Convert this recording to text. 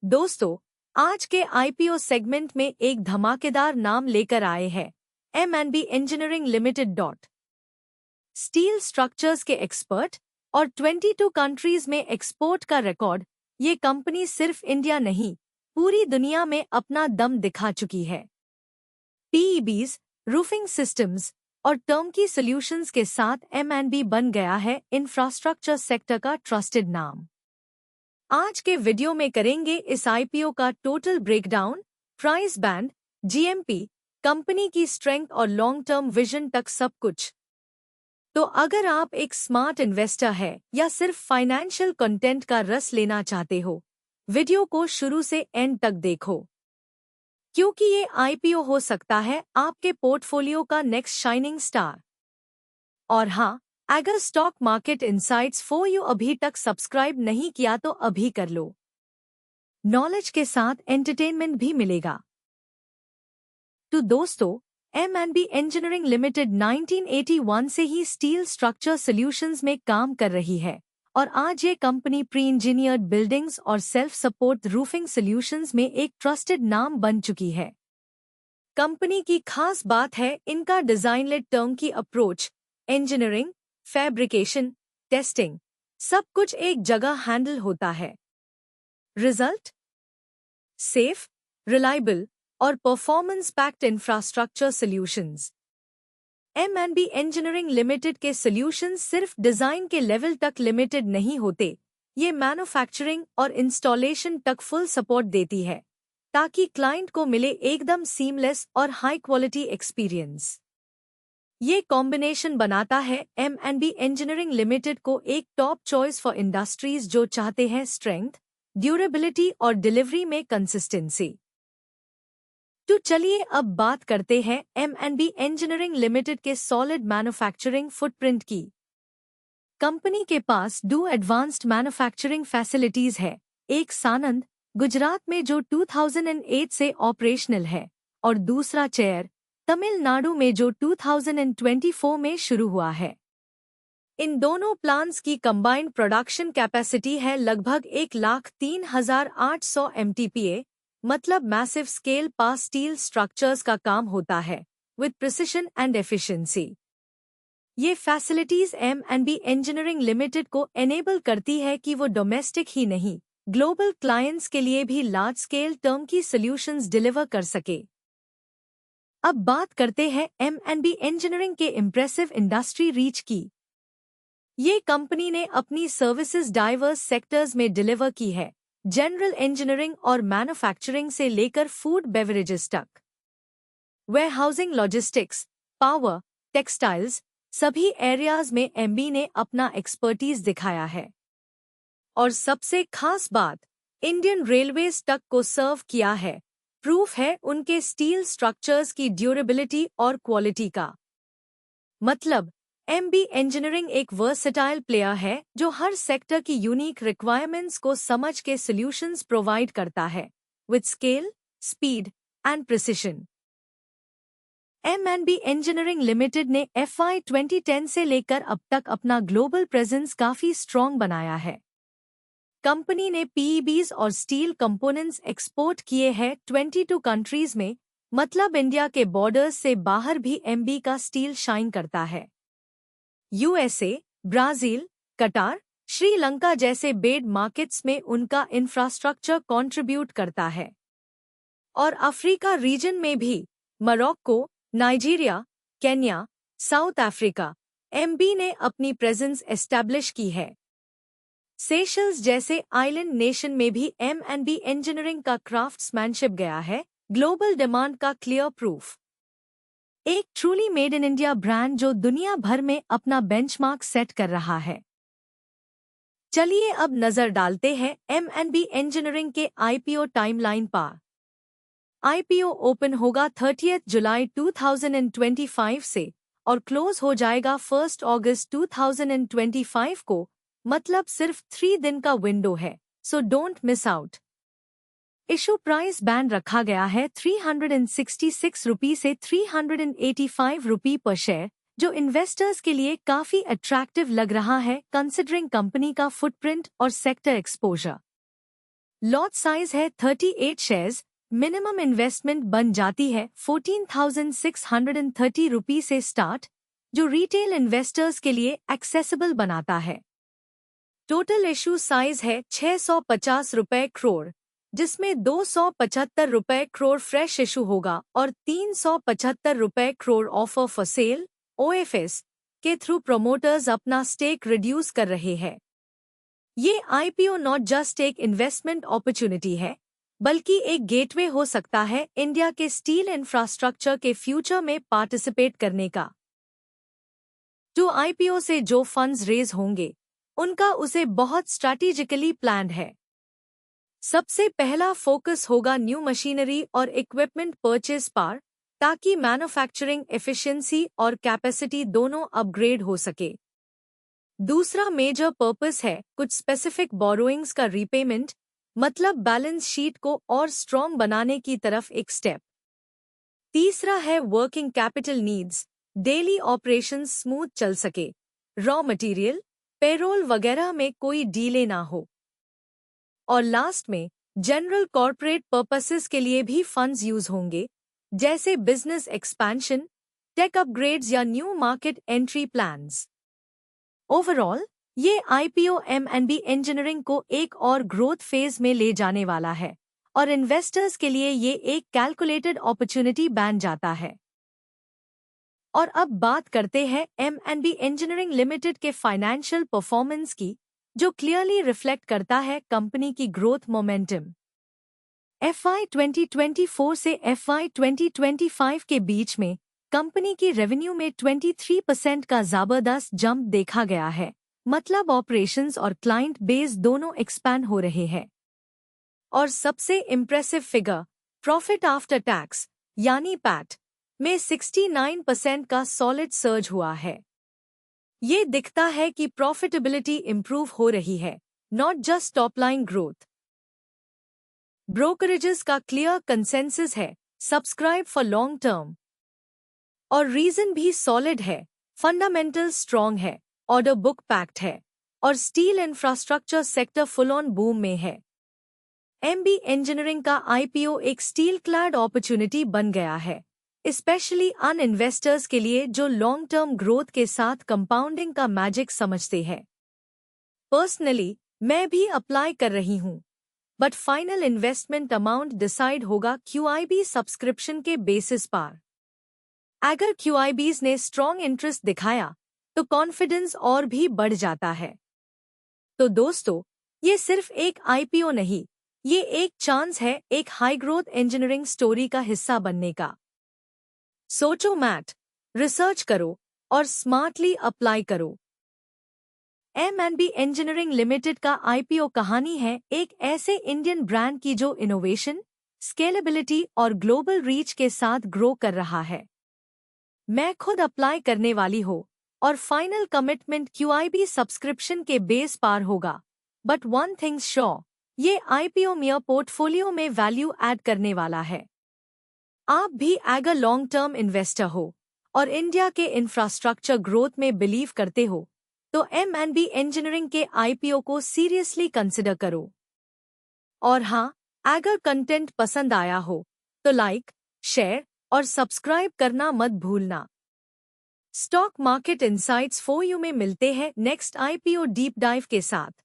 दोस्तों, आज के आईपीओ सेगमेंट में एक धमाकेदार नाम लेकर आए हैं M&B engineering limited. Steel structures के एक्सपर्ट और 22 कंट्रीज में एक्सपोर्ट का रिकॉर्ड। ये कंपनी सिर्फ इंडिया नहीं, पूरी दुनिया में अपना दम दिखा चुकी है। पीईबीज, रूफिंग सिस्टम्स और टर्नकी सॉल्यूशंस के साथ M&B बन गया है इंफ्रास्ट्रक्चर सेक्टर का ट्रस्टेड नाम। आज के वीडियो में करेंगे इस आईपीओ का total breakdown, price band, GMP, company की स्ट्रेंथ और लॉन्ग टर्म विजन तक सब कुछ। तो अगर आप एक स्मार्ट इन्वेस्टर है या सिर्फ फाइनेंशियल कंटेंट का रस लेना चाहते हो, वीडियो को शुरू से एंड तक देखो, क्योंकि ये आईपीओ हो सकता है आपके पोर्टफोलियो का नेक्स्ट शाइनिंग स्टार। और हाँ, अगर stock market insights for you अभी तक सब्सक्राइब नहीं किया तो अभी कर लो। नॉलेज के साथ एंटरटेनमेंट भी मिलेगा। तो दोस्तों, M&B इंजीनियरिंग लिमिटेड 1981 से ही स्टील स्ट्रक्चर सॉल्यूशंस में काम कर रही है और आज ये कंपनी प्री इंजीनियर्ड बिल्डिंग्स और सेल्फ सपोर्ट रूफिंग सॉल्यूशंस में एक ट्रस्टेड नाम बन चुकी है। कंपनी की खास बात है इनका design led turnkey approach. Engineering, fabrication, testing, सब कुछ एक जगह हैंडल होता है। रिजल्ट? सेफ, रिलायबल और performance packed infrastructure solutions. M&B engineering limited के सॉल्यूशंस सिर्फ डिजाइन के लेवल तक लिमिटेड नहीं होते, ये मैन्युफैक्चरिंग और इंस्टॉलेशन तक फुल सपोर्ट देती है, ताकि क्लाइंट को मिले एकदम सीमलेस और हाई क्वालिटी एक्सपीरियंस। ये कॉम्बिनेशन बनाता है M&B इंजीनियरिंग लिमिटेड को एक टॉप चॉइस फॉर इंडस्ट्रीज जो चाहते हैं स्ट्रेंथ, ड्यूरेबिलिटी और डिलीवरी में कंसिस्टेंसी। तो चलिए अब बात करते हैं M&B इंजीनियरिंग लिमिटेड के सॉलिड मैन्युफैक्चरिंग फुटप्रिंट की। कंपनी के पास 2 एडवांस्ड मैन्युफैक्चरिंग फैसिलिटीज है, एक सानंद, गुजरात में जो 2008 से ऑपरेशनल है और दूसरा चेयर, तमिलनाडु में जो 2024 में शुरू हुआ है। इन दोनों प्लांट्स की कंबाइंड प्रोडक्शन कैपेसिटी है लगभग 1,03,800 MTPA, मतलब मैसिव स्केल पर स्टील स्ट्रक्चर्स का काम होता है विद प्रिसिशन एंड एफिशिएंसी। ये फैसिलिटीज M&B इंजीनियरिंग लिमिटेड को एनेबल करती है कि वो डोमेस्टिक ही नहीं, ग्लोबल क्लाइंट्स के लिए भी large scale turnkey solutions deliver कर सके। अब बात करते हैं M&B इंजीनियरिंग के इम्प्रेसिव इंडस्ट्री रीच की। ये कंपनी ने अपनी सर्विसेज डाइवर्स सेक्टर्स में डिलीवर की है, जनरल इंजीनियरिंग और मैन्युफैक्चरिंग से लेकर फूड बेवरेजेस तक। वेयरहाउसिंग, लॉजिस्टिक्स, पावर, टेक्सटाइल्स, सभी एरियाज में M&B ने अपना एक्सपर्टीज दिखाया है। और सबसे खास बात, इंडियन रेलवेज तक को सर्व किया है। प्रूफ है उनके स्टील स्ट्रक्चर्स की ड्यूरेबिलिटी और क्वालिटी का। मतलब M&B इंजीनियरिंग एक वर्सेटाइल प्लेयर है जो हर सेक्टर की यूनिक रिक्वायरमेंट्स को समझ के सॉल्यूशंस प्रोवाइड करता है with scale, speed and precision. M&B engineering limited ने FY 2010 से लेकर अब तक अपना ग्लोबल प्रेजेंस काफी स्ट्रॉन्ग बनाया है। कंपनी ने पीईबीज और स्टील कंपोनेंट्स एक्सपोर्ट किए हैं 22 कंट्रीज में, मतलब इंडिया के बॉर्डर्स से बाहर भी M&B का स्टील शाइन करता है। USA, ब्राजील, कटार, श्रीलंका जैसे बेड मार्केट्स में उनका इंफ्रास्ट्रक्चर कंट्रीब्यूट करता है। और अफ्रीका रीजन में भी Morocco, Nigeria, Kenya, south Africa, M&B ने अपनी प्रेजेंस एस्टैब्लिश की है। सेशल्स जैसे आइलैंड नेशन में भी M&B इंजीनियरिंग का क्राफ्ट्समैनशिप गया है, ग्लोबल डिमांड का क्लियर प्रूफ। एक truly made in India brand जो दुनिया भर में अपना बेंचमार्क सेट कर रहा है। चलिए अब नजर डालते हैं M&B इंजीनियरिंग के आईपीओ टाइमलाइन पर। आईपीओ ओपन होगा 30 जुलाई 2025 से और क्लोज हो जाएगा 1 अगस्त 2025 को, मतलब सिर्फ 3 दिन का विंडो है, so don't miss out. Issue price band रखा गया है 366 रुपये से 385 रुपये पर शेयर, जो इन्वेस्टर्स के लिए काफी अट्रैक्टिव लग रहा है कंसिडरिंग कंपनी का फुटप्रिंट और सेक्टर एक्सपोजर। लॉट साइज है 38 शेयर्स। मिनिमम इन्वेस्टमेंट बन जाती है 14,630 रुपये से स्टार्ट, जो रिटेल इन्वेस्टर्स के लिए एक्सेसिबल बनाता है। टोटल इशू साइज है 650 रुपये करोड़, जिसमें 275 रुपये करोड़ फ्रेश इशू होगा और 375 रुपये crore offer for sale OFS के थ्रू प्रमोटर्स अपना स्टेक रिड्यूस कर रहे हैं। ये IPO नॉट जस्ट एक इन्वेस्टमेंट अपॉर्चुनिटी है, बल्कि एक गेटवे हो सकता है इंडिया के स्टील इंफ्रास्ट्रक्चर के फ्यूचर में पार्टिसिपेट करने का। जो IPO से जो फंड्स रेज होंगे, उनका उसे बहुत स्ट्रैटेजिकली प्लान्ड है। सबसे पहला फोकस होगा न्यू मशीनरी और इक्विपमेंट परचेज पर, ताकि मैन्युफैक्चरिंग एफिशिएंसी और कैपेसिटी दोनों अपग्रेड हो सके। दूसरा मेजर पर्पस है कुछ स्पेसिफिक बोरोइंग्स का रीपेमेंट, मतलब बैलेंस शीट को और स्ट्रॉन्ग बनाने की तरफ एक स्टेप। तीसरा है working capital needs, daily operations smooth चल सके, रॉ मटेरियल, पेरोल वगैरह में कोई डीले ना हो। और लास्ट में जनरल कॉर्पोरेट पर्पसेस के लिए भी फंड्स यूज होंगे, जैसे बिजनेस एक्सपेंशन, टेक अपग्रेड्स या new market entry plans. Overall ये IPO M&B इंजीनियरिंग को एक और ग्रोथ फेज में ले जाने वाला है और इन्वेस्टर्स के लिए ये एक कैलकुलेटेड अपॉर्चुनिटी बन जाता है। और अब बात करते हैं M&B इंजीनियरिंग लिमिटेड के फाइनेंशियल परफॉर्मेंस की, जो क्लियरली रिफ्लेक्ट करता है कंपनी की ग्रोथ मोमेंटम। FY 2024 से FY 2025 के बीच में कंपनी की रेवेन्यू में 23% का जबरदस्त जंप देखा गया है, मतलब ऑपरेशंस और क्लाइंट बेस दोनों एक्सपैंड हो रहे हैं। और सबसे impressive figure, profit after tax यानी पैट में 69% का सॉलिड सर्ज हुआ है। ये दिखता है कि प्रॉफिटेबिलिटी इंप्रूव हो रही है, not just top line growth. Brokerages का क्लियर कंसेंसस है, सब्सक्राइब फॉर लॉन्ग टर्म। और रीजन भी सॉलिड है, फंडामेंटल स्ट्रॉन्ग है, ऑर्डर बुक पैक्ड है और steel infrastructure sector full on boom में है। MB इंजीनियरिंग का IPO एक स्टील क्लैड अपॉर्चुनिटी बन गया है, स्पेशली अन इन्वेस्टर्स के लिए जो लॉन्ग टर्म ग्रोथ के साथ कंपाउंडिंग का मैजिक समझते हैं। पर्सनली मैं भी अप्लाई कर रही हूँ, but final investment amount decide होगा QIB सब्सक्रिप्शन के बेसिस पर। अगर QIBs ने स्ट्रॉन्ग इंटरेस्ट दिखाया तो कॉन्फिडेंस और भी बढ़ जाता है। तो दोस्तों, ये सिर्फ एक IPO नहीं, ये एक चांस है एक हाई ग्रोथ इंजीनियरिंग स्टोरी का हिस्सा बनने का। सोचो मैट, रिसर्च करो और स्मार्टली अप्लाई करो। M&B इंजीनियरिंग लिमिटेड का IPO कहानी है एक ऐसे इंडियन ब्रांड की जो इनोवेशन, स्केलेबिलिटी और ग्लोबल रीच के साथ ग्रो कर रहा है। मैं खुद अप्लाई करने वाली हो और फाइनल कमिटमेंट QIB सब्सक्रिप्शन के बेस पर होगा। बट वन थिंग्स श्योर, ये IPO मेरा पोर्टफोलियो में वैल्यू ऐड करने वाला है। आप भी अगर लॉन्ग टर्म इन्वेस्टर हो और इंडिया के इंफ्रास्ट्रक्चर ग्रोथ में बिलीव करते हो, तो M&B इंजीनियरिंग के IPO को सीरियसली कंसिडर करो। और हाँ, अगर कंटेंट पसंद आया हो तो लाइक, शेयर और सब्सक्राइब करना मत भूलना। Stock market insights for you में मिलते हैं नेक्स्ट IPO डीप डाइव के साथ।